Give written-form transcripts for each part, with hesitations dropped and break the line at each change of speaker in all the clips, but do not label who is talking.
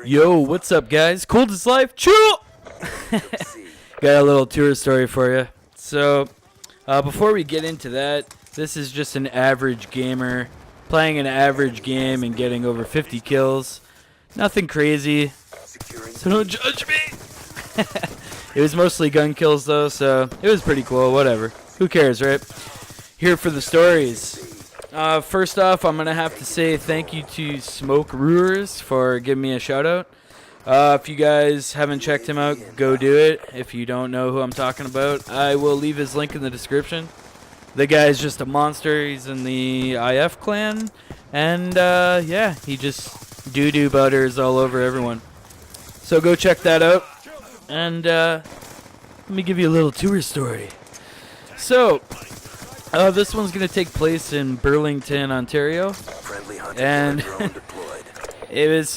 Yo, what's up, guys? Cold as life. Chill. Got a little tour story for you. So, before we get into that, this is just an average gamer playing an average game and getting over 50 kills. Nothing crazy, so don't judge me. It was mostly gun kills, though, so it was pretty cool. Whatever. Who cares, right? Here for the stories. First off, I'm going to have to say thank you to Smoke Brewers for giving me a shout out. If you guys haven't checked him out, go do it. If you don't know who I'm talking about, I will leave his link in the description. The guy's just a monster. He's in the IF clan. And, yeah, he just doo-doo butters all over everyone. So go check that out. And, let me give you a little tour story. So, this one's going to take place in Burlington, Ontario. And it was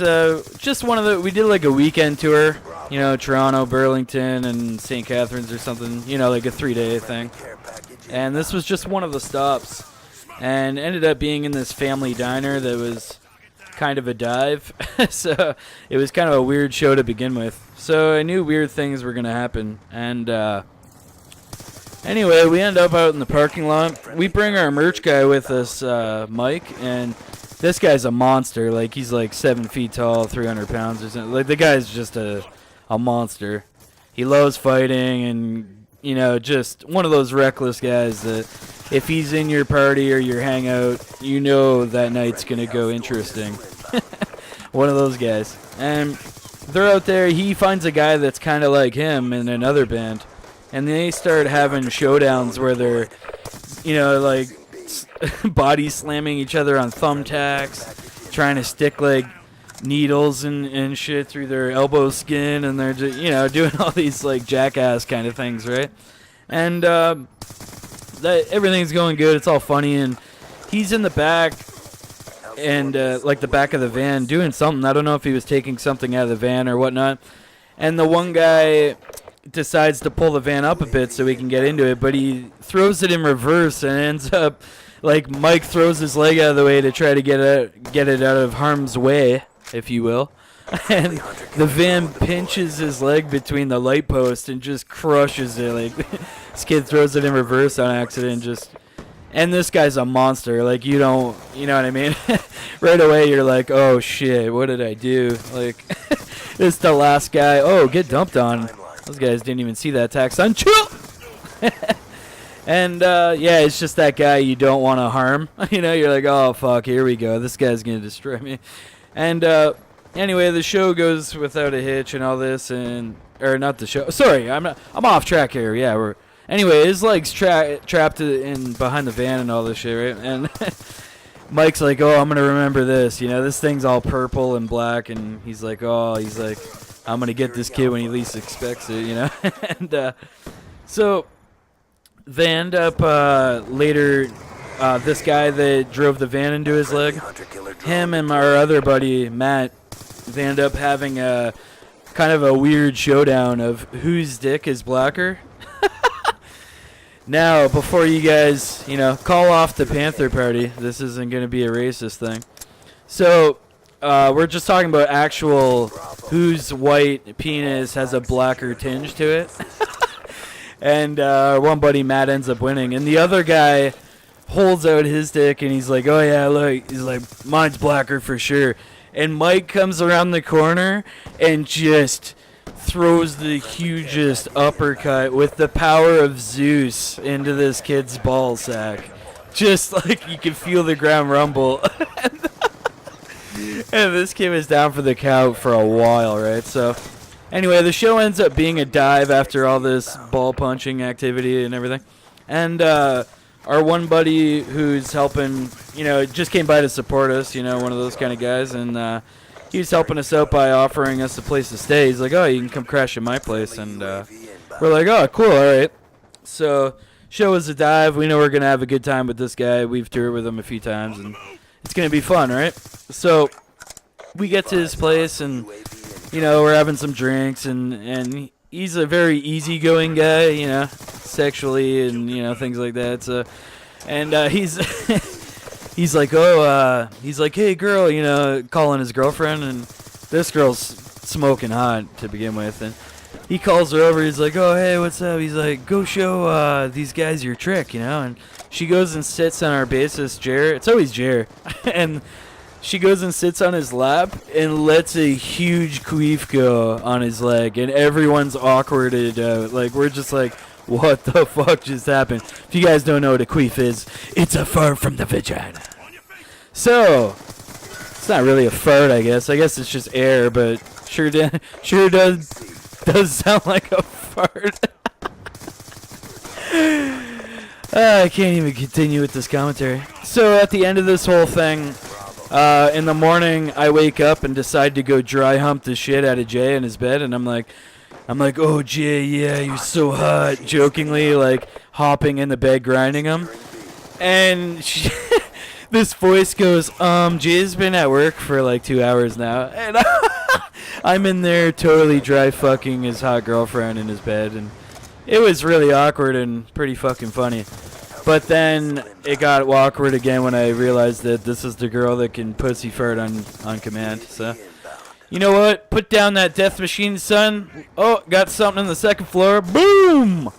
just one of the, we did like a weekend tour, you know, Toronto, Burlington, and St. Catharines or something, you know, like a 3-day thing. And this was just one of the stops. And ended up being in this family diner that was kind of a dive. So it was kind of a weird show to begin with. So I knew weird things were going to happen. And, anyway, we end up out in the parking lot. We bring our merch guy with us, Mike, and this guy's a monster. Like, he's like 7 feet tall, 300 pounds or something. Like, the guy's just a monster. He loves fighting and, you know, just one of those reckless guys that if he's in your party or your hangout, you know that night's going to go interesting. One of those guys. And they're out there. He finds a guy that's kind of like him in another band. And they start having showdowns where they're, you know, like body slamming each other on thumbtacks, trying to stick like needles and shit through their elbow skin, and they're just, you know, doing all these like jackass kind of things, right? And everything's going good. It's all funny, and he's in the back and like the back of the van doing something. I don't know if he was taking something out of the van or whatnot. And the one guy decides to pull the van up a bit so he can get into it, but he throws it in reverse and ends up like Mike throws his leg out of the way to try to get it out of harm's way, if you will. And the van pinches his leg between the light post and just crushes it. Like, this kid throws it in reverse on accident. And this guy's a monster. Like, you know what I mean? Right away you're like, oh shit, what did I do? Like, this is the last guy. Oh, get dumped on. Those guys didn't even see that attack, son. Chill! And, yeah, it's just that guy you don't want to harm. You know, you're like, oh, fuck, here we go. This guy's going to destroy me. And, anyway, the show goes without a hitch and all this, or not the show. Sorry, I'm off track here. Yeah, anyway, his leg's trapped in behind the van and all this shit, right? And Mike's like, oh, I'm going to remember this. You know, this thing's all purple and black, and he's like, I'm going to get this kid when he least expects it, you know? And so they end up later, this guy that drove the van into his leg, him and our other buddy, Matt, they end up having a kind of a weird showdown of whose dick is blacker. Now, before you guys, you know, call off the Panther Party, this isn't going to be a racist thing. So we're just talking about actual whose white penis has a blacker tinge to it. And one buddy, Matt, ends up winning. And the other guy holds out his dick, and he's like, oh, yeah, look. He's like, mine's blacker for sure. And Mike comes around the corner and just throws the hugest uppercut with the power of Zeus into this kid's ball sack. Just like you can feel the ground rumble. And this kid was down for the count for a while, right? So, anyway, the show ends up being a dive after all this ball punching activity and everything. And our one buddy who's helping, you know, just came by to support us, you know, one of those kind of guys. And he was helping us out by offering us a place to stay. He's like, oh, you can come crash at my place. And we're like, oh, cool, all right. So, show was a dive. We know we're going to have a good time with this guy. We've toured with him a few times, and it's going to be fun, right? So we get to his place, and, you know, we're having some drinks, and he's a very easygoing guy, you know, sexually and, you know, things like that. So, and he's he's like, hey, girl, you know, calling his girlfriend, and this girl's smoking hot to begin with, and he calls her over. He's like, "Oh, hey, what's up?" He's like, "Go show these guys your trick, you know." And she goes and sits on our bassist, Jer. It's always Jer. And she goes and sits on his lap and lets a huge queef go on his leg. And everyone's awkwarded out. Like, we're just like, what the fuck just happened? If you guys don't know what a queef is, it's a fart from the vagina. So, it's not really a fart, I guess. I guess it's just air, but sure does sound like a fart. I can't even continue with this commentary. So at the end of this whole thing, in the morning, I wake up and decide to go dry hump the shit out of Jay in his bed, and I'm like, "Oh, Jay, yeah, you're so hot," jokingly, like, hopping in the bed, grinding him. And this voice goes, Jay's been at work for like 2 hours now, and I'm in there totally dry fucking his hot girlfriend in his bed, and it was really awkward and pretty fucking funny. But then it got awkward again when I realized that this is the girl that can pussy fart on command. So, you know what? Put down that death machine, son. Oh, got something on the second floor. Boom!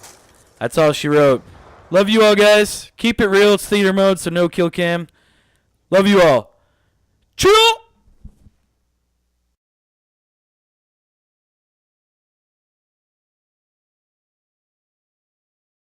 That's all she wrote. Love you all, guys. Keep it real. It's theater mode, so no kill cam. Love you all. Chill!